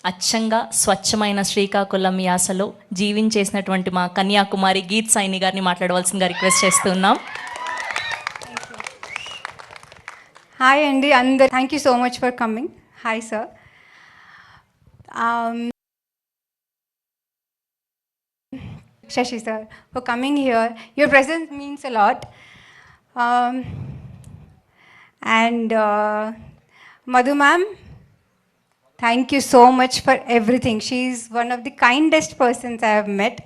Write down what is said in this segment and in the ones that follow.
అచ్చంగా స్వచ్ఛమైన శ్రీకాకుళం యాసలో జీవించేసినటువంటి మా కన్యాకుమారి గీత్ సైని గారిని మాట్లాడవలసిందిగా రిక్వెస్ట్ చేస్తున్నాం. హాయ్ అండి అందరు, thank you so much for coming. Hi sir. Shashi sir, for coming here. Your presence means a lot. And Madhu ma'am, thank you so much for everything. She is one of the kindest persons I have met.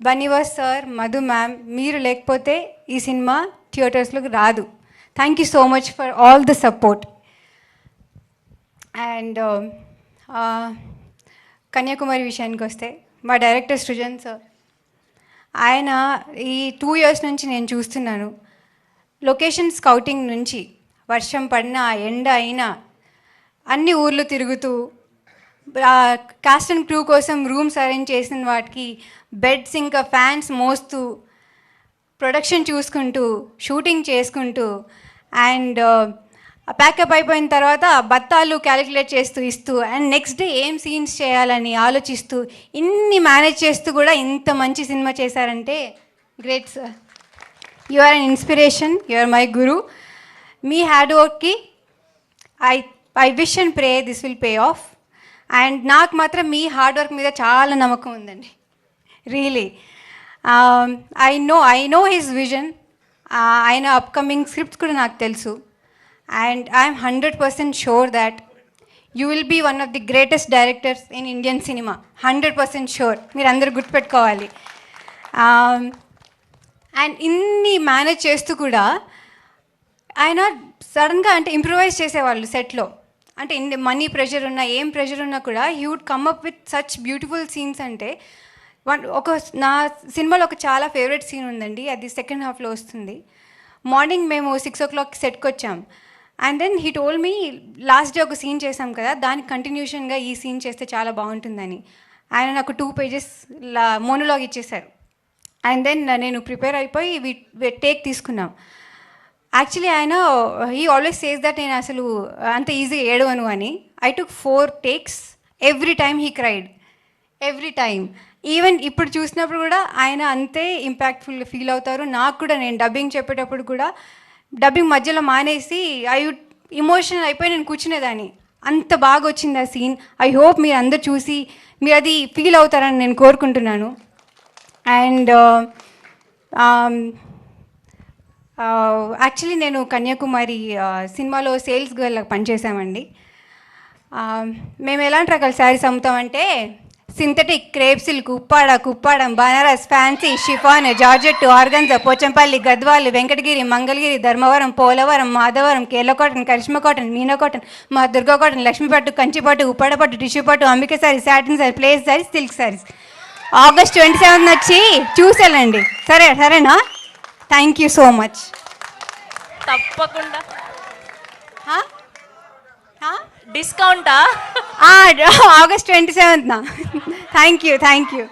Banivas sir, Madhu ma'am, మీరు లేకపోతే ఈ cinema థియేటర్స్లోకి రాదు. Thank you so much for all the support. And Kanyakumari విషయానికి వస్తే మా director Srujan sir, ఆయన ఈ 2 years నుంచి నేను చూస్తున్నాను. లొకేషన్ స్కౌటింగ్ నుంచి వర్షం పడినా ఎండ అయినా అన్ని ఊర్లు తిరుగుతూ కాస్ట్ అండ్ క్రూ కోసం రూమ్స్ అరేంజ్ చేసిన వాటికి బెడ్స్ ఇంకా ఫ్యాన్స్ మోస్తూ ప్రొడక్షన్ చూసుకుంటూ షూటింగ్ చేసుకుంటూ అండ్ ప్యాకప్ అయిపోయిన తర్వాత బత్తాలు క్యాలిక్యులేట్ చేస్తూ ఇస్తూ అండ్ నెక్స్ట్ డే ఏం సీన్స్ చేయాలని ఆలోచిస్తూ ఇన్ని మేనేజ్ చేస్తూ కూడా ఇంత మంచి సినిమా చేశారంటే great sir. You are an inspiration, you are my guru. మీ హార్డ్ వర్క్కి I wish and pray this will pay off. And నాకు మాత్రం మీ హార్డ్ వర్క్ మీద చాలా నమ్మకం ఉందండి, really. I know his vision. ఆయన అప్కమింగ్ స్క్రిప్ట్స్ కూడా నాకు తెలుసు. And I am 100% sure that you will be one of the greatest directors in Indian cinema. 100% sure. మీరు అందరూ గుర్తుపెట్టుకోవాలి. అండ్ ఇన్ని మేనేజ్ చేస్తూ కూడా ఆయన సడన్గా అంటే ఇంప్రూవైజ్ చేసేవాళ్ళు సెట్లో. అంటే ఇన్ని మనీ ప్రెషర్ ఉన్నా ఏం ప్రెషర్ ఉన్నా కూడా he would come up with such beautiful scenes. అంటే నా సినిమాలో ఒక చాలా ఫేవరెట్ సీన్ ఉందండి, అది సెకండ్ హాఫ్లో వస్తుంది. మార్నింగ్ మేము 6 o'clock సెట్కి వచ్చాం. And then he told me last day ఒక సీన్ చేసాం కదా, దానికి కంటిన్యూషన్గా ఈ సీన్ చేస్తే చాలా బాగుంటుందని. ఆయన నాకు 2 pages మోనోలాగ్ ఇచ్చేశారు. అండ్ దెన్ నేను ప్రిపేర్ అయిపోయి టేక్ తీసుకున్నాం. యాక్చువల్లీ ఆయన హీ ఆల్వేస్ సేస్ దట్ నేను అసలు అంత ఈజీగా ఏడవను అని. I took 4 takes. Every time he cried, every time. Even ఇప్పుడు చూసినప్పుడు కూడా ఆయన అంతే ఇంపాక్ట్ఫుల్గా ఫీల్ అవుతారు. నాకు కూడా నేను డబ్బింగ్ చెప్పేటప్పుడు కూడా డబ్బింగ్ మధ్యలో మానేసి ఇమోషనల్ అయిపోయి నేను కూర్చునేదాన్ని. అంత బాగా వచ్చింది ఆ సీన్. ఐ హోప్ మీరు అందరు చూసి మీరు అది ఫీల్ అవుతారని నేను కోరుకుంటున్నాను. అండ్ యాక్చువల్లీ నేను కన్యాకుమారి సినిమాలో సేల్స్ గర్ల్ పనిచేసామండి. మేము ఎలాంటి రకాల శారీస్ అమ్ముతామంటే synthetic, crepe silk, Kuppadam, Banaras, fancy, chiffon, georgette, organza, Pochampalli, Gadwal, Venkatagiri, Mangalagiri, Dharmavaram, Polavaram, Madhavaram, Kerala cotton, Karishma cotton, Meena cotton, Maa Durga cotton, లక్ష్మీపట్టు, కంచిపట్టు, ఉప్పాడపట్టు, టిష్యూ పట్టు, అంబిక శారీ, సాటిన్ శారీ, ప్లేస్ శారీస్, సిల్క్ శారీస్. August 27 వచ్చి చూసేళ్ళండి. సరేనా? Thank you so much. తప్పకుండా డిస్కౌంటా? August 27th. Thank you.